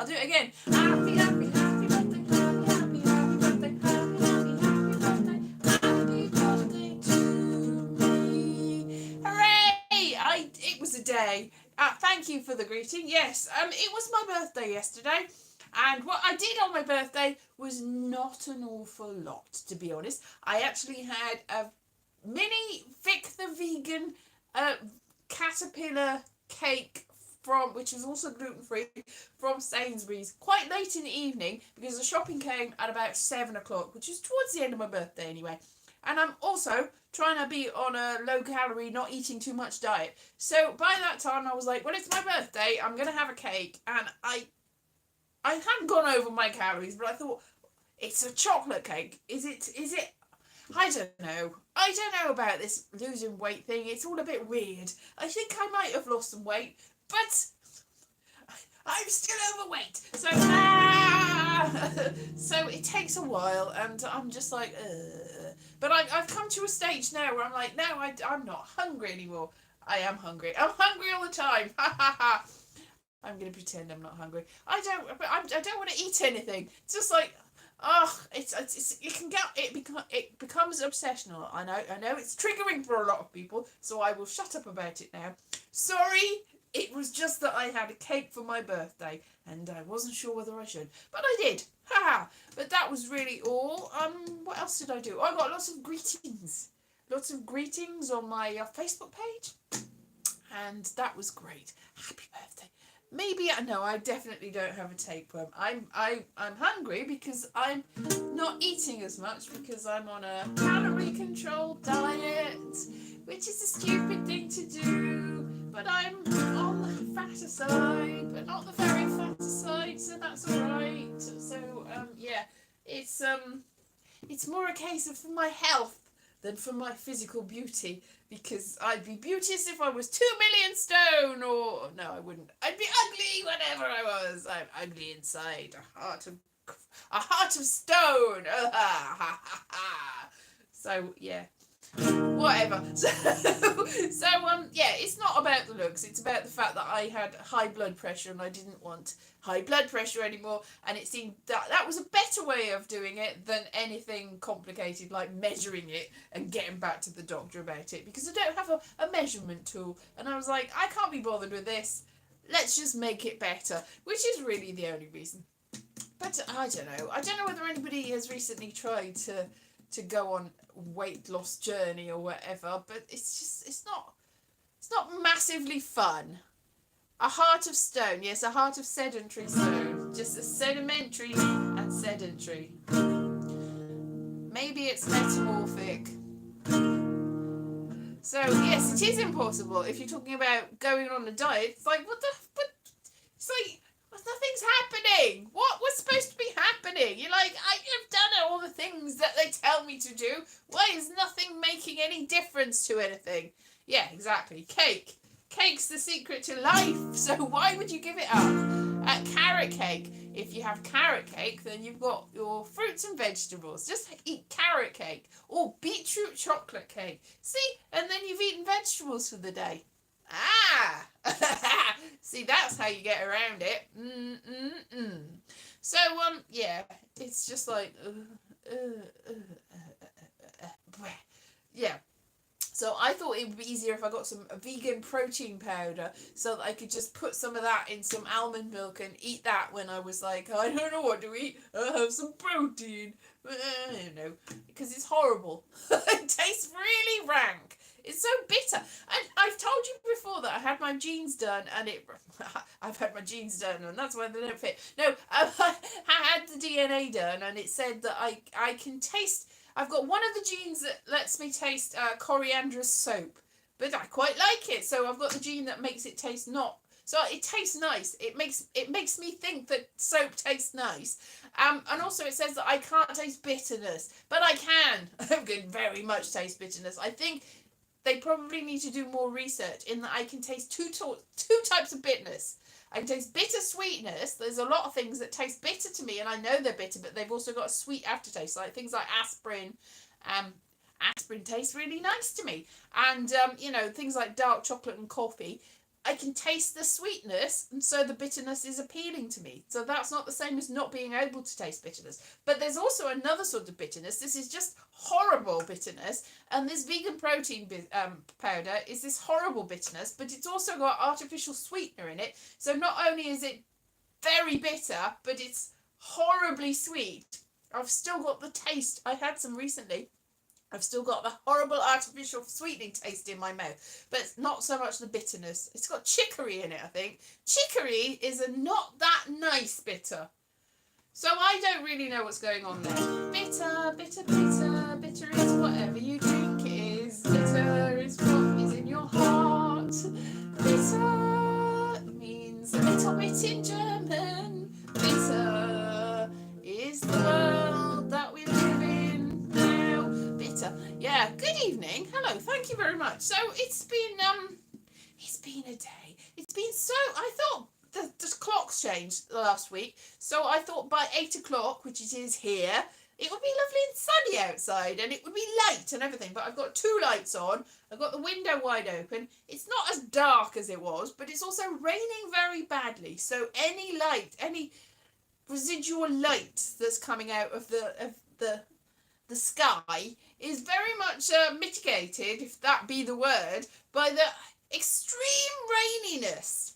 I'll do it again. Happy, happy, happy birthday. Happy, happy, happy birthday. Happy, happy, happy birthday. Happy birthday to me. Hooray! It was a day. Thank you for the greeting. Yes, it was my birthday yesterday. And what I did on my birthday was not an awful lot, to be honest. I actually had a mini Vic the Vegan uh, caterpillar cake from, which was also gluten free, from Sainsbury's quite late in the evening because the shopping came at about 7 o'clock, which is towards the end of my birthday anyway. And I'm also trying to be on a low calorie, not eating too much diet. So by that time, I was like, well, it's my birthday. I'm gonna have a cake, and I hadn't gone over my calories, but I thought it's a chocolate cake. Is it? I don't know. I don't know about this losing weight thing. It's all a bit weird. I think I might have lost some weight, but I'm still overweight. So so it takes a while, and I'm just like, but I've come to a stage now where I'm like, no, I'm not hungry anymore. I am hungry. I'm hungry all the time. Ha ha ha. I'm gonna pretend I'm not hungry. I don't want to eat anything. It's just like, oh, it can get it becomes obsessional. I know it's triggering for a lot of people, so I will shut up about it now. Sorry, it was just that I had a cake for my birthday, and I wasn't sure whether I should, but I did. Haha. But that was really all. What else did I do? I got lots of greetings on my Facebook page, and that was great. Happy birthday. Maybe no, I definitely don't have a tapeworm. I'm hungry because I'm not eating as much because I'm on a calorie controlled diet, which is a stupid thing to do. But I'm on the fatter side, but not the very fatter side, so that's alright. So yeah, it's more a case of for my health than for my physical beauty, because I'd be beauteous if I was 2 million stone, or no, I wouldn't. I'd be ugly whatever I was. I'm ugly inside, a heart of stone. So yeah, whatever. So yeah, it's not about the looks. It's about the fact that I had high blood pressure and I didn't want high blood pressure anymore, and it seemed that was a better way of doing it than anything complicated like measuring it and getting back to the doctor about it, because I don't have a measurement tool, and I was like, I can't be bothered with this. Let's just make it better, which is really the only reason. But I don't know whether anybody has recently tried to go on weight loss journey or whatever, but it's not massively fun. A heart of stone, yes, a heart of sedentary stone, just a sedimentary and sedentary. Maybe it's metamorphic. So yes, it is impossible. If you're talking about going on a diet, it's like, it's like, nothing's happening. What was supposed to be happening? You're like, I've done all the things that they tell me to do. Why is nothing making any difference to anything? Yeah, exactly. Cake's the secret to life, so why would you give it up? Carrot cake. If you have carrot cake, then you've got your fruits and vegetables. Just eat carrot cake or beetroot chocolate cake. See, and then you've eaten vegetables for the day. Ah! See, that's how you get around it. So, yeah, it's just like, yeah. So I thought it would be easier if I got some vegan protein powder so that I could just put some of that in some almond milk and eat that when I was like, I don't know what to eat. I'll have some protein. I don't know, because it's horrible. It tastes really rank. It's so bitter. And I've told you before that I had my genes done, and I've had my genes done, and that's why they don't fit. No, I had the DNA done, and it said that I can taste. I've got one of the genes that lets me taste coriander soap, but I quite like it. So I've got the gene that makes it taste not. So it tastes nice. It makes me think that soap tastes nice. And also it says that I can't taste bitterness, but I can. I can very much taste bitterness. I think they probably need to do more research in that I can taste two types of bitterness. I can taste bitter sweetness. There's a lot of things that taste bitter to me, and I know they're bitter, but they've also got a sweet aftertaste, like things like aspirin. Aspirin tastes really nice to me. And, things like dark chocolate and coffee. I can taste the sweetness, and so the bitterness is appealing to me. So that's not the same as not being able to taste bitterness. But there's also another sort of bitterness. This is just horrible bitterness, and this vegan protein powder is this horrible bitterness, but it's also got artificial sweetener in it. So not only is it very bitter, but it's horribly sweet. I've still got the taste. I had some recently. I've still got the horrible artificial sweetening taste in my mouth, but not so much the bitterness. It's got chicory in it, I think. Chicory is a not that nice bitter. So I don't really know what's going on there. Bitter, bitter, bitter. Bitter is whatever you drink is. Bitter is what is in your heart. Bitter means a little bit in German. Bitter is the world that we live in now. Bitter. Yeah, good evening. Hello, thank you very much. So it's been a day. It's been so, I thought the clocks changed last week, so I thought by 8 o'clock, which it is here, it would be lovely and sunny outside, and it would be light and everything, but I've got 2 lights on, I've got the window wide open, it's not as dark as it was, but it's also raining very badly, so any light, any residual light that's coming out of the sky is very much mitigated, if that be the word, by the extreme raininess.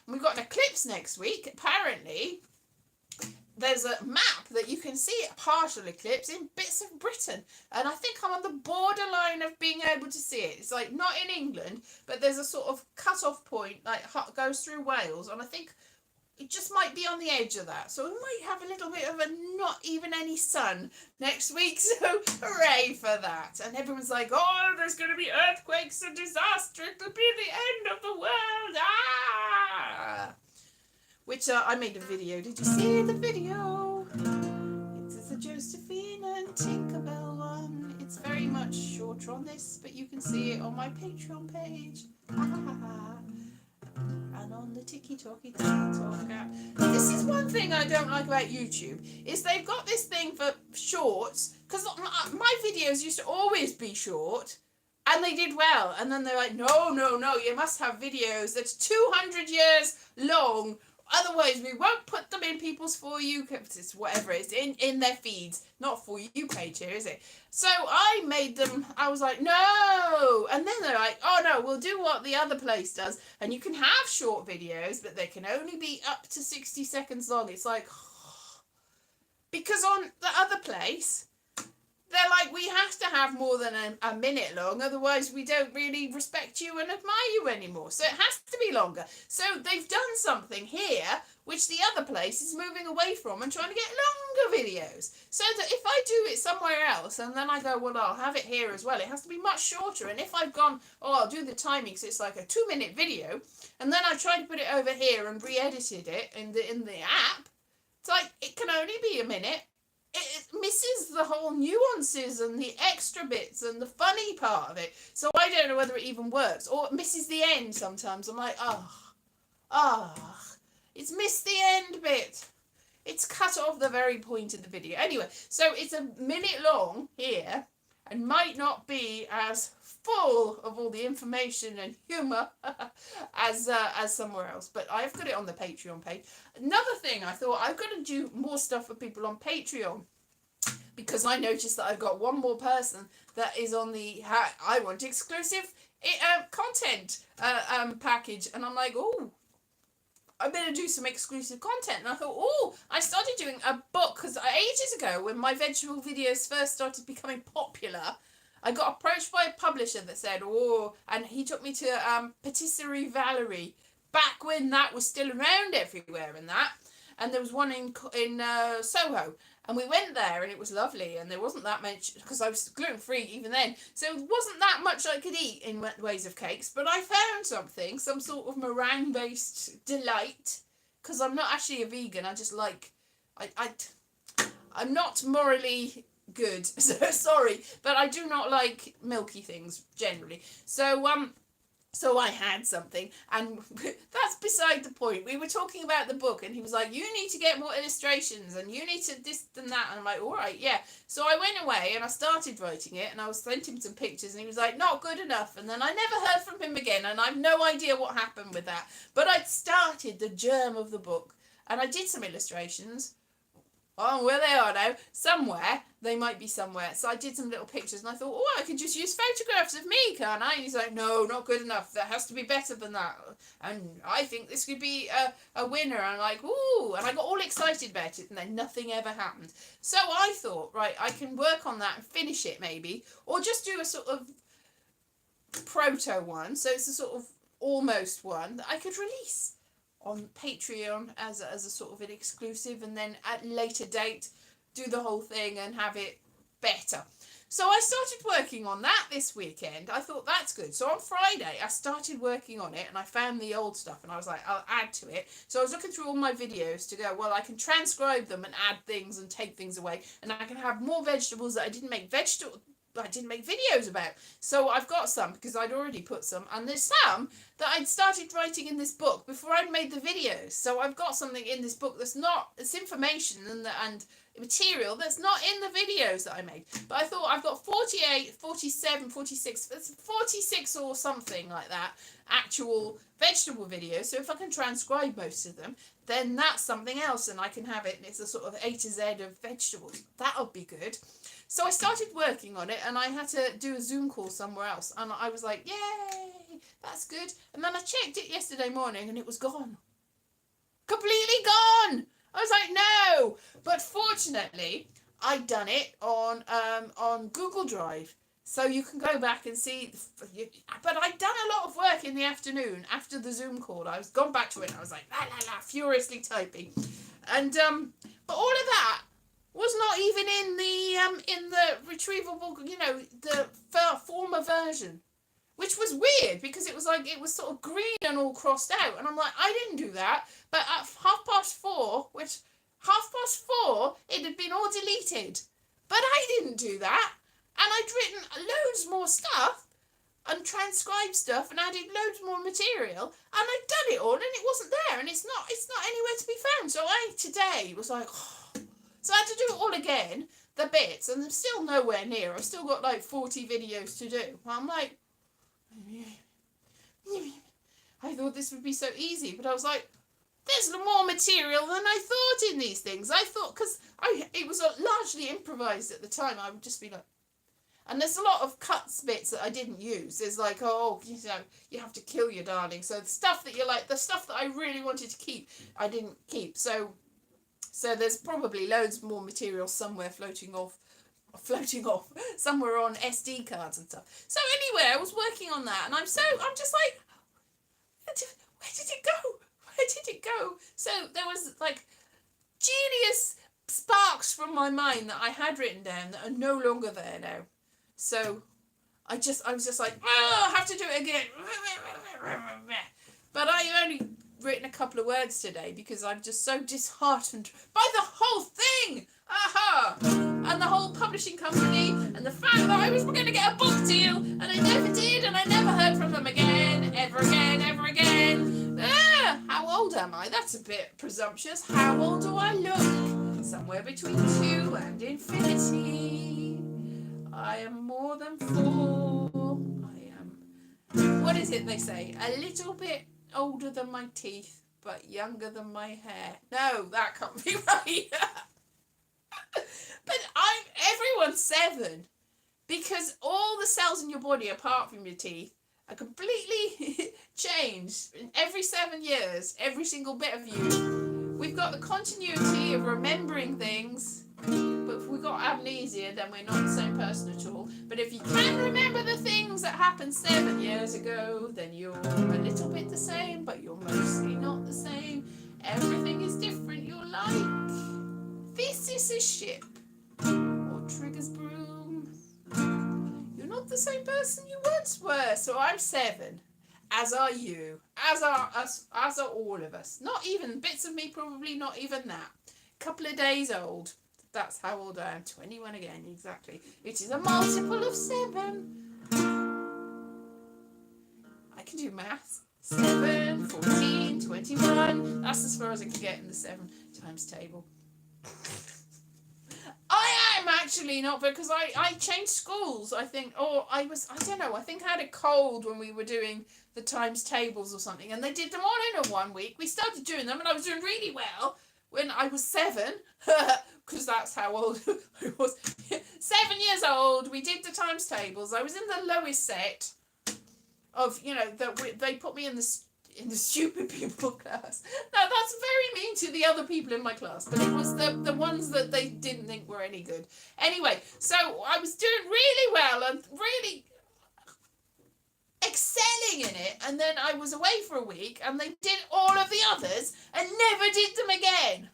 We've got an eclipse next week, apparently. There's a map that you can see a partial eclipse in bits of Britain, and I think I'm on the borderline of being able to see it. It's like not in England, but there's a sort of cut-off point, like goes through Wales, and I think it just might be on the edge of that. So we might have a little bit of a not even any sun next week, so hooray for that. And everyone's like, oh, there's going to be earthquakes and disaster. It'll be the end of the world. Ah! Which I made a video. Did you see the video? It's a Josephine and Tinkerbell one. It's very much shorter on this, but you can see it on my Patreon page. And on the TikTok app. This is one thing I don't like about YouTube, is they've got this thing for shorts, because my videos used to always be short, and they did well, and then they're like, no, you must have videos that's 200 years long, otherwise we won't put them in people's For You, it's whatever it is, in their feeds, not For You page here, is it? So I made them, I was like, no, and then they're like, oh no, we'll do what the other place does, and you can have short videos, but they can only be up to 60 seconds long. It's like, because on the other place, they're like, we have to have more than a minute long, otherwise we don't really respect you and admire you anymore. So it has to be longer. So they've done something here, which the other place is moving away from and trying to get longer videos. So that if I do it somewhere else, and then I go, well, I'll have it here as well, it has to be much shorter. And if I've gone, oh, I'll do the timing, so it's like a 2-minute video, and then I try to put it over here and re-edited it in the app, it's like, it can only be a minute. It misses the whole nuances and the extra bits and the funny part of it. So I don't know whether it even works. Or it misses the end sometimes. I'm like, it's missed the end bit. It's cut off the very point of the video. Anyway, so it's a minute long here and might not be as full of all the information and humour as somewhere else. But I've got it on the Patreon page. Another thing, I thought I've got to do more stuff for people on Patreon, because I noticed that I've got one more person that is on the I want exclusive content package, and I'm like, oh, I better do some exclusive content. And I thought, oh, I started doing a book, because ages ago when my vegetable videos first started becoming popular, I got approached by a publisher that said, oh, and he took me to Patisserie Valerie, back when that was still around everywhere and that. And there was one in Soho. And we went there and it was lovely. And there wasn't that much, because I was gluten-free even then. So it wasn't that much I could eat in ways of cakes. But I found something, some sort of meringue-based delight. Because I'm not actually a vegan. I just like, I'm not morally good. So sorry. But I do not like milky things generally. So So I had something, and that's beside the point. We were talking about the book, and he was like, you need to get more illustrations, and you need to this and that. And I'm like, all right, yeah. So I went away, and I started writing it, and I was sent him some pictures, and he was like, not good enough. And then I never heard from him again, and I've no idea what happened with that. But I'd started the germ of the book, and I did some illustrations. Oh, where they are now, somewhere, they might be somewhere. So I did some little pictures, and I thought, oh, I could just use photographs of me, can't I? And he's like, no, not good enough. That has to be better than that. And I think this could be a winner. And I'm like, ooh, and I got all excited about it, and then nothing ever happened. So I thought, right, I can work on that and finish it maybe, or just do a sort of proto one. So it's a sort of almost one that I could release on Patreon as a sort of an exclusive, and then at a later date do the whole thing and have it better. So I started working on that this weekend. I thought that's good. So on Friday I started working on it, and I found the old stuff, and I was like, I'll add to it. So I was looking through all my videos to go, well, I can transcribe them and add things and take things away, and I can have more vegetables that I didn't make videos about. So I've got some because I'd already put some, and there's some that I'd started writing in this book before I'd made the videos. So I've got something in this book that's not, it's information and material that's not in the videos that I made. But I thought I've got 48, 47, 46, 46 or something like that actual vegetable videos. So if I can transcribe most of them, then that's something else, and I can have it, and it's a sort of A to Z of vegetables. That'll be good. So I started working on it, and I had to do a Zoom call somewhere else, and I was like, yay, that's good. And then I checked it yesterday morning, and it was gone. Completely gone. I was like, no. But fortunately, I'd done it on Google Drive. So you can go back and see. But I'd done a lot of work in the afternoon after the Zoom call. I was gone back to it, and I was like, la, la, la, furiously typing. And, but all of that was not even in the retrievable, the former version, which was weird because it was like, it was sort of green and all crossed out, and I'm like, I didn't do that. But at 4:30, it had been all deleted, but I didn't do that, and I'd written loads more stuff and transcribed stuff and added loads more material, and I'd done it all, and it wasn't there, and it's not anywhere to be found. So I today was like, oh. So I had to do it all again, the bits, and I'm still nowhere near. I've still got like 40 videos to do. I'm like, I thought this would be so easy, but I was like, there's more material than I thought in these things. I thought, because it was largely improvised at the time, I would just be like, and there's a lot of cuts bits that I didn't use. There's like, oh, you have to kill your darling. So the stuff that the stuff that I really wanted to keep, I didn't keep. So there's probably loads more material somewhere floating off somewhere on SD cards and stuff. So anyway, I was working on that, and I'm just like, where did it go? Where did it go? So there was like genius sparks from my mind that I had written down that are no longer there now. So I was just like, oh, I have to do it again. But I only written a couple of words today because I'm just so disheartened by the whole thing. Aha! And the whole publishing company, and the fact that I was going to get a book deal, and I never did, and I never heard from them again, ever again. How old am I? That's a bit presumptuous. How old do I look? Somewhere between 2 and infinity. I am more than 4. I am, what is it they say? A little bit older than my teeth, but younger than my hair. No, that can't be right. But everyone's 7, because all the cells in your body, apart from your teeth, are completely changed in every 7 years. Every single bit of you. We've got the continuity of remembering things, but if we've got amnesia, then we're not the same person at all. But if you can remember the things that happened 7 years ago, then you're a little bit the same, but you're mostly not the same. Everything is different. You're like, this is a ship, or Trigger's broom. You're not the same person you once were. So I'm 7, as are you, as are all of us. Not even bits of me, probably not even that. Couple of days old. That's how old I am. 21 again, exactly. It is a multiple of 7. I can do maths. 7, 14, 21. That's as far as I can get in the 7 times table. I am actually not, because I changed schools, I think, or I don't know, I think I had a cold when we were doing the times tables or something, and they did them all in a 1 week. We started doing them, and I was doing really well when I was 7, because that's how old I was. 7 years old, we did the times tables. I was in the lowest set of, they put me in the stupid people class. Now, that's very mean to the other people in my class, but it was the ones that they didn't think were any good. Anyway, so I was doing really well and really excelling in it, and then I was away for a week, and they did all of the others and never did them again.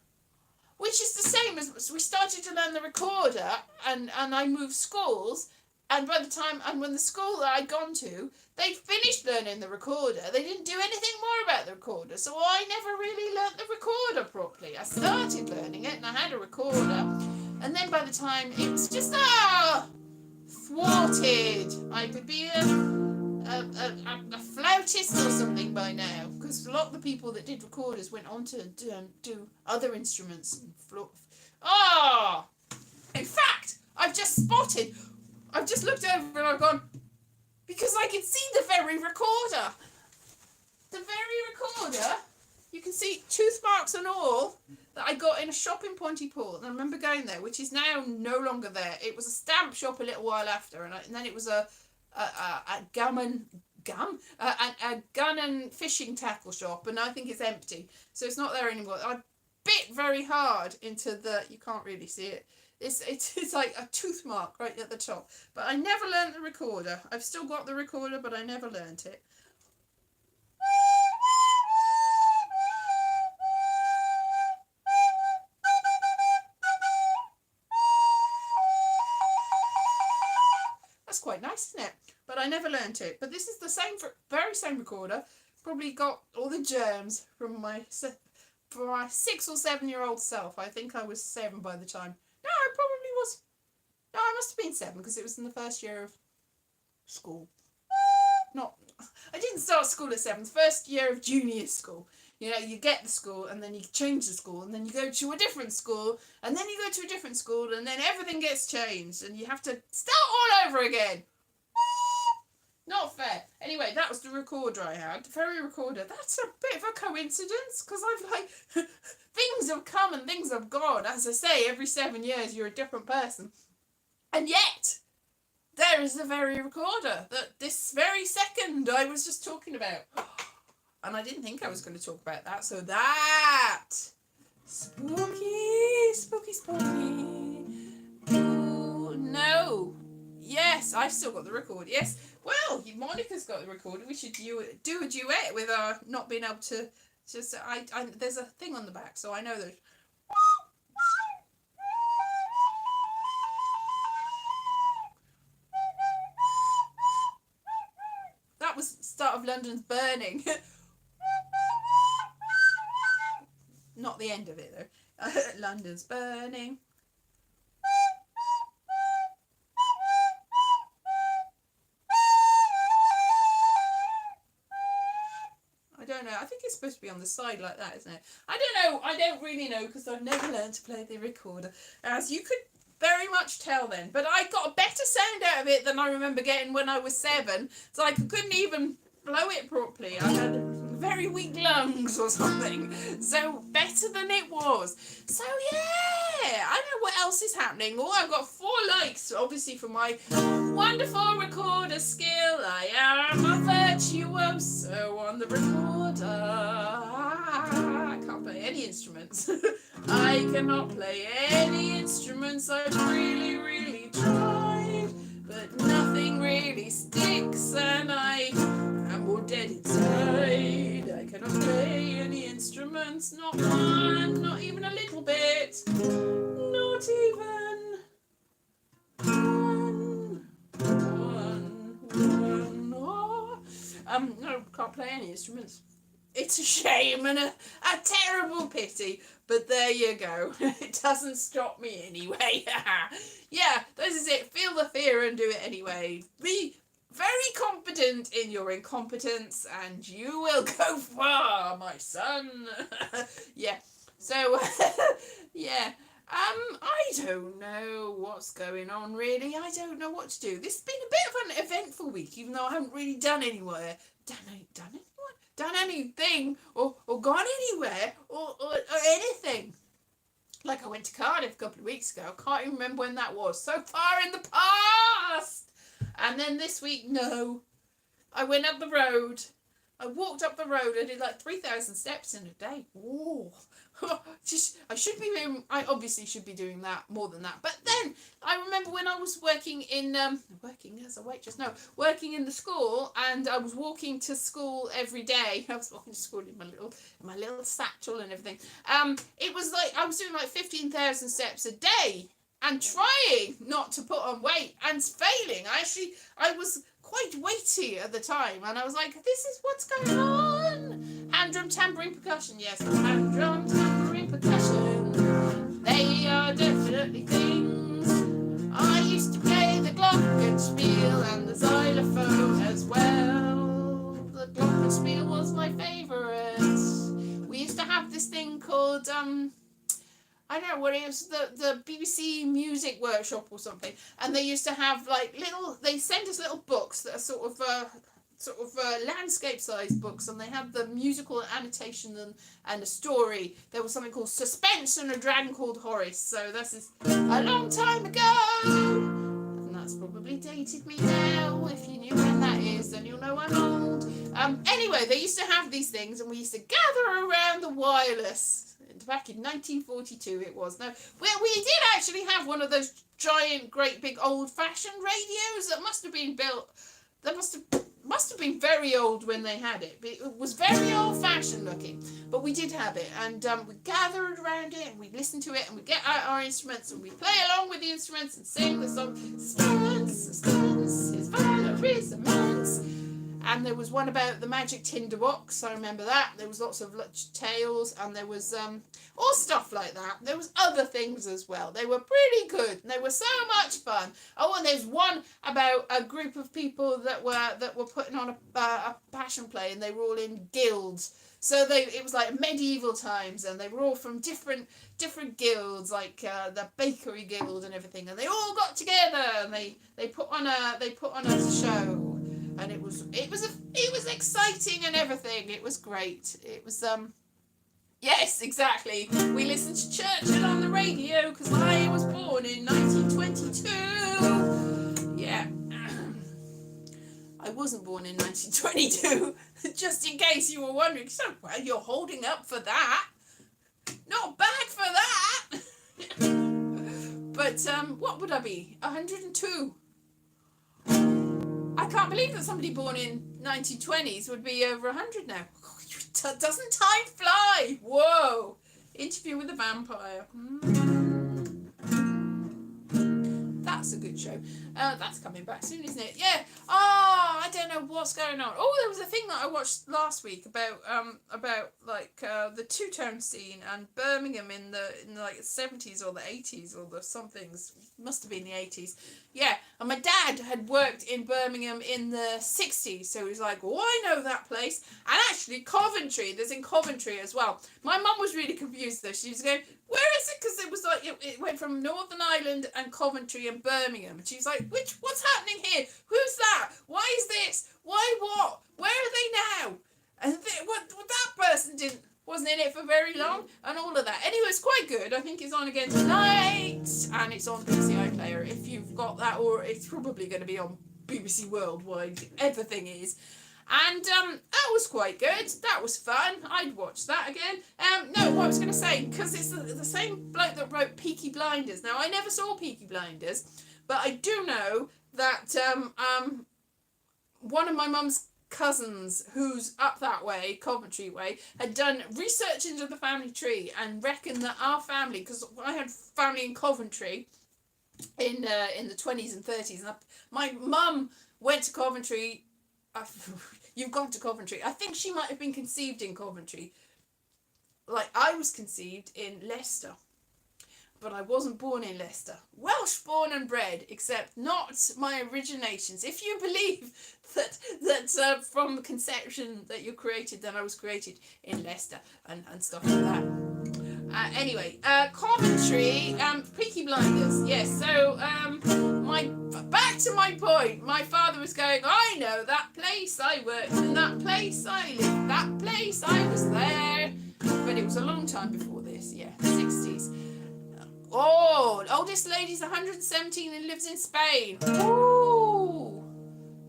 Which is the same as we started to learn the recorder, and I moved schools, and by the time, and when the school that I'd gone to, they finished learning the recorder, they didn't do anything more about the recorder, so I never really learnt the recorder properly. I started learning it, and I had a recorder, and then by the time it was just, thwarted. I could be a flautist or something by now, because a lot of the people that did recorders went on to do other instruments. In fact, I've just looked over and I've gone, because I can see the very recorder. The very recorder, you can see tooth marks and all, that I got in a shop in Pontypool, and I remember going there, which is now no longer there. It was a stamp shop a little while after, and then it was a gun and fishing tackle shop, and I think it's empty, so it's not there anymore. I bit very hard into you can't really see it. It's like a tooth mark right at the top. But I never learnt the recorder. I've still got the recorder, but I never learnt it. That's quite nice, isn't it? But I never learnt it. But this is the very same recorder. Probably got all the germs from my 6 or 7 year old self. I think I was 7 by the time. No, I probably was. No, I must have been 7, because it was in the first year of school. I didn't start school at 7. First year of junior school. You get the school, and then you change the school, and then you go to a different school, and then you go to a different school, and then everything gets changed, and you have to start all over again. Not fair. Anyway, that was the recorder I had. The very recorder. That's a bit of a coincidence, because I've things have come and things have gone. As I say, every 7 years you're a different person. And yet, there is the very recorder that this very second I was just talking about. And I didn't think I was going to talk about that. So that. Spooky, spooky, spooky. Oh, no. Yes, I've still got the record. Yes. Well, Monica's got the recorder. We should do a duet with our not being able to. Just there's a thing on the back, so I know there's. That was the start of London's Burning. Not the end of it though. London's Burning. I don't know. I think it's supposed to be on the side like that, isn't it? I don't know. I don't really know, because I've never learned to play the recorder, as you could very much tell then. But I got a better sound out of it than I remember getting when I was 7. So I couldn't even blow it properly. I had very weak lungs or something. So better than it was. So yeah, I don't know what else is happening. Oh, I've got 4 likes, obviously, for my wonderful recorder skill. I am a virtuoso on the recorder. I can't play any instruments. I cannot play any instruments. I've really, really tried, but nothing really sticks, and I am all dead inside. I cannot play any instruments, not one, not even a little bit, not even one. No, can't play any instruments. It's a shame and a terrible pity, but there you go. It doesn't stop me anyway. Yeah, this is it. Feel the fear and do it anyway. very confident in your incompetence, and you will go far, my son. Yeah. So, yeah. I don't know what's going on, really. I don't know what to do. This has been a bit of an eventful week, even though I haven't really done anywhere. Done anything, or gone anywhere, or anything. Like I went to Cardiff a couple of weeks ago. I can't even remember when that was. So far in the past. And then this week, no. I went up the road. I walked up the road. I did like 3,000 steps in a day. Whoa. I obviously should be doing that more than that. But then I remember when I was working as a waitress, working in the school, and I was walking to school every day. I was walking to school in my little satchel and everything. It was like I was doing like 15,000 steps a day and trying not to put on weight and failing. I was quite weighty at the time, and I was like, this is what's going on. Hand drum, tambourine, percussion. Yes, hand drum, tambourine, percussion. They are definitely things. I used to play the glockenspiel and the xylophone as well. The glockenspiel was my favourite. We used to have this thing called I don't know what it was, the BBC Music Workshop or something, and they used to have like they sent us little books that are sort of landscape-sized books, and they had the musical annotation and a story. There was something called Suspense and a dragon called Horace, so this is a long time ago, and that's probably dated me now. If you knew when that is, then you'll know I'm old. Anyway, they used to have these things, and we used to gather around the wireless. Back in 1942 it was. No, we did actually have one of those giant, great big old-fashioned radios that must have been built. That must have been very old when they had it. It was very old-fashioned looking, but we did have it, and we gathered around it and we listened to it, and we get out our instruments and we play along with the instruments and sing the song. Suspense, his valor is immense. And there was one about the magic tinder box. I remember that. There was lots of tales, and there was all stuff like that. There was other things as well. They were pretty good. And they were so much fun. Oh, and there's one about a group of people that were putting on a passion play, and they were all in guilds. So it was like medieval times, and they were all from different guilds, like the bakery guild and everything. And they all got together, and they put on a show. And it was exciting and everything. It was great. It was yes, exactly. We listened to Churchill on the radio because I was born in 1922. Yeah. I wasn't born in 1922. Just in case you were wondering. So, well, you're holding up for that. Not bad for that. But what would I be? 102. I can't believe that somebody born in 1920s would be over 100 now. Doesn't time fly? Whoa. Interview with a Vampire. That's a good show. That's coming back soon, isn't it? Yeah. Oh, I don't know what's going on. Oh, there was a thing that I watched last week about the two-tone scene and Birmingham in the like 70s or the 80s or the somethings. Must have been the 80s. Yeah. And my dad had worked in Birmingham in the 60s, so he was like, "Oh, I know that place." And actually, Coventry. There's in Coventry as well. My mum was really confused though. She was going, "Where is it?" Because it was like it went from Northern Ireland and Coventry and Birmingham. And she was like, what's happening here? Who's that? Why is this? Why what? Where are they now? And that person wasn't in it for very long, and all of that. Anyway, it's quite good. I think it's on again tonight, and it's on BBC iPlayer if you've got that, or it's probably going to be on BBC Worldwide. Everything is. And that was quite good. That was fun. I'd watch that again. No, what I was going to say, because it's the same bloke that wrote Peaky Blinders. Now, I never saw Peaky Blinders, but I do know that one of my mum's cousins, who's up that way, Coventry way, had done research into the family tree and reckoned that our family, because I had family in Coventry in the 20s and 30s, and my mum went to Coventry. You've gone to Coventry. I think she might have been conceived in Coventry. Like I was conceived in Leicester. but I wasn't born in Leicester. Welsh born and bred, except not my originations. If you believe that from conception that you're created, then I was created in Leicester and stuff like that. Anyway, Coventry, Peaky Blinders. Yes, so back to my point. My father was going, I know that place, I worked in that place, I lived that place, I was there. But it was a long time before this, yeah, 60s. Oh, oldest lady's 117 and lives in Spain. Ooh,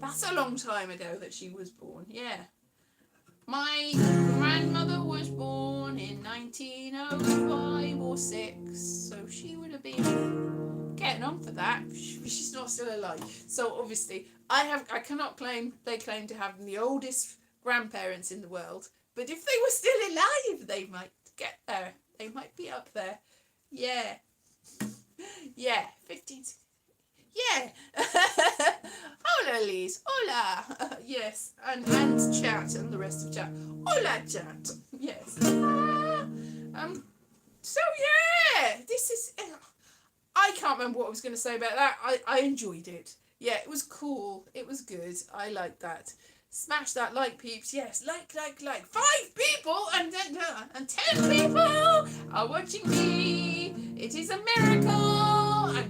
that's a long time ago that she was born, yeah. My grandmother was born in 1905 or 6, so she would have been getting on for that. She's not still alive. So obviously, I cannot claim they claim to have the oldest grandparents in the world. But if they were still alive, they might get there. They might be up there. Yeah. Yeah, 15. Yeah. Hola, Elise. Hola. Yes. And chat and the rest of chat. Hola, chat. Yes. So yeah, this is. I can't remember what I was going to say about that. I enjoyed it. Yeah, it was cool. It was good. I liked that. Smash that like, peeps. Yes, like. 5 people and 10 people are watching me. It is a miracle. I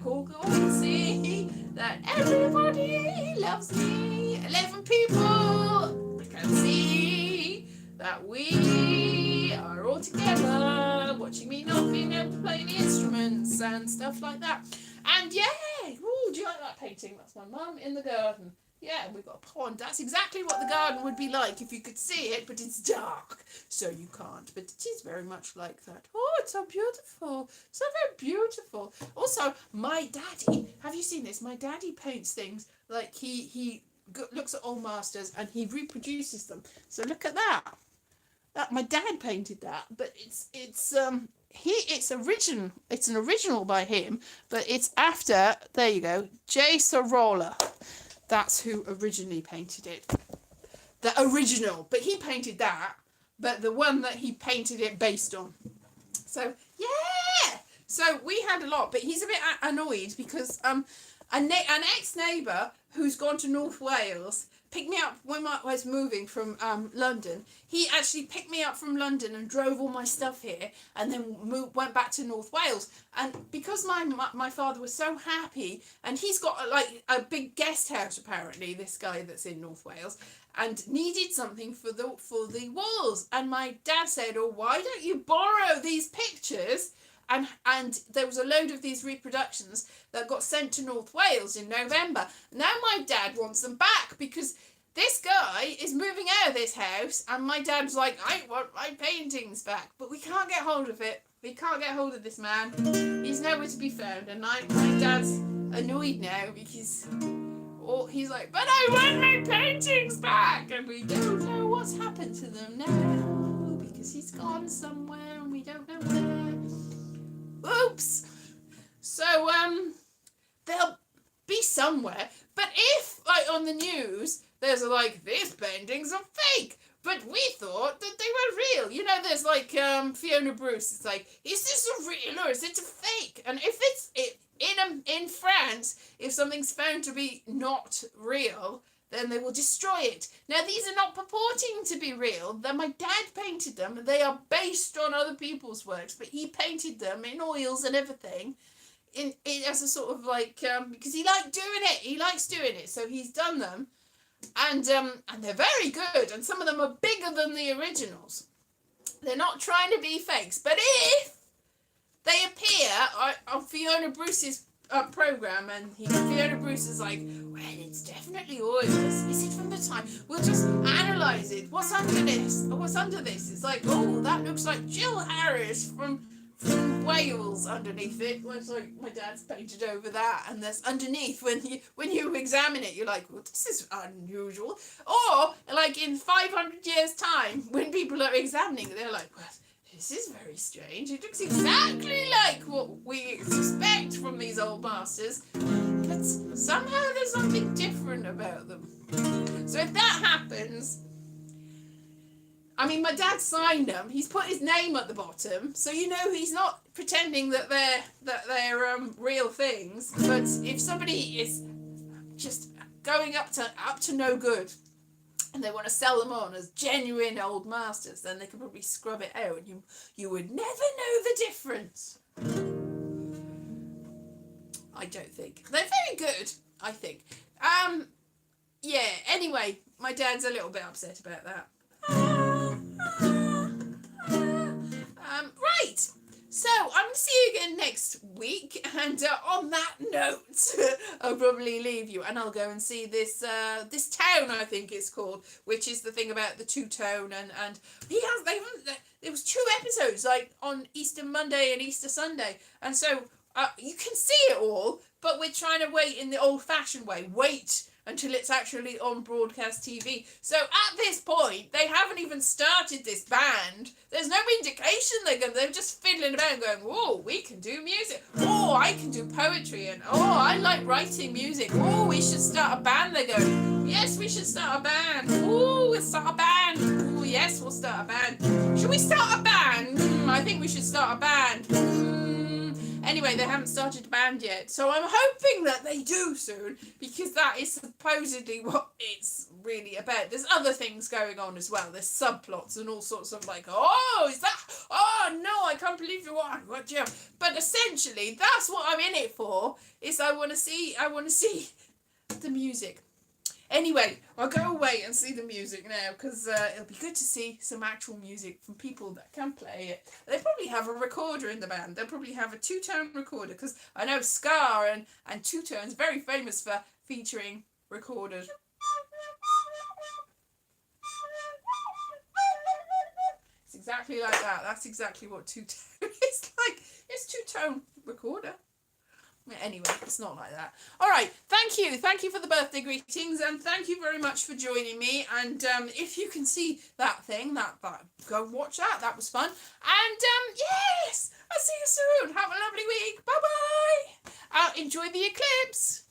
can see that everybody loves me. 11 people. I can see that we are all together watching me not being able to play any instruments and stuff like that. And yeah, ooh, do you like that painting? That's my mum in the garden. Yeah, we've got a pond. That's exactly what the garden would be like if you could see it, but it's dark, so you can't. But it is very much like that. Oh, it's so beautiful. So very beautiful. Also, my daddy, have you seen this? My daddy paints things like he looks at old masters and he reproduces them. So look at that. My dad painted that, but it's original. It's an original by him, but it's after, there you go, J. Sorolla. That's who originally painted it. The original. But he painted that. But the one that he painted it based on. So, yeah. So, we had a lot. But he's a bit annoyed because an ex-neighbour who's gone to North Wales picked me up when I was moving from London. He actually picked me up from London and drove all my stuff here and then went back to North Wales. And because my father was so happy, and he's got like a big guest house apparently, this guy that's in North Wales, and needed something for the walls. And my dad said, oh, why don't you borrow these pictures? And there was a load of these reproductions that got sent to North Wales in November. Now my dad wants them back because this guy is moving out of this house, and my dad's like, I want my paintings back. But we can't get hold of it. We can't get hold of this man. He's nowhere to be found. And my dad's annoyed now because he's like, but I want my paintings back. And we don't know what's happened to them now because he's gone somewhere and we don't know where. Oops. So they'll be somewhere. But if like on the news there's like, these paintings are fake, but we thought that they were real. You know, there's like Fiona Bruce. It's like, is this a real or is it a fake? And if it's in France, if something's found to be not real, then they will destroy it. Now, these are not purporting to be real. My dad painted them. They are based on other people's works, but he painted them in oils and everything as a sort of like, because he liked doing it. He likes doing it, so he's done them. And they're very good, and some of them are bigger than the originals. They're not trying to be fakes, but if they appear on Fiona Bruce's program, and Fiona Bruce is like, well, it's definitely oils. Is it from the time? We'll just analyse it. What's under this? What's under this? It's like, oh, that looks like Jill Harris from Wales underneath it. Well, it's like my dad's painted over that, and there's underneath when you examine it, you're like, well, this is unusual. Or like in 500 years' time, when people are examining it, they're like, well, this is very strange. It looks exactly like what we expect from these old masters, but somehow there's something different about them. So if that happens, I mean, my dad signed them. He's put his name at the bottom, so you know he's not pretending that they're real things. But if somebody is just going up to no good, and they want to sell them on as genuine old masters, then they can probably scrub it out, and you would never know the difference. I don't think they're very good. I think. Yeah. Anyway, my dad's a little bit upset about that. Right. So I'm going to see you again next week, and on that note, I'll probably leave you, and I'll go and see this town, I think it's called, which is the thing about the two-tone, and there was 2 episodes, like on Easter Monday and Easter Sunday, and so you can see it all, but we're trying to wait in the old-fashioned way. Wait until it's actually on broadcast TV. So at this point, they haven't even started this band. There's no indication they're just fiddling about and going, oh, we can do music. Oh, I can do poetry. And oh, I like writing music. Oh, we should start a band. They go, yes, we should start a band. Oh, we'll start a band. Oh, yes, we'll start a band. Should we start a band? I think we should start a band. Anyway, they haven't started a band yet, so I'm hoping that they do soon, because that is supposedly what it's really about. There's other things going on as well. There's subplots and all sorts of like, oh, is that? Oh no, I can't believe you are. What you? But essentially, that's what I'm in it for. Is I want to see the music. Anyway, I'll go away and see the music now, because it'll be good to see some actual music from people that can play it. They probably have a recorder in the band. They'll probably have a 2-tone recorder, because I know ska and 2-tone's very famous for featuring recorders. It's exactly like that. That's exactly what 2-tone is like. It's 2-tone recorder. Anyway, it's not like that. All right, thank you for the birthday greetings, and thank you very much for joining me. And if you can see that thing, that go watch that. That was fun. And yes, I'll see you soon. Have a lovely week. Bye bye. Enjoy the eclipse.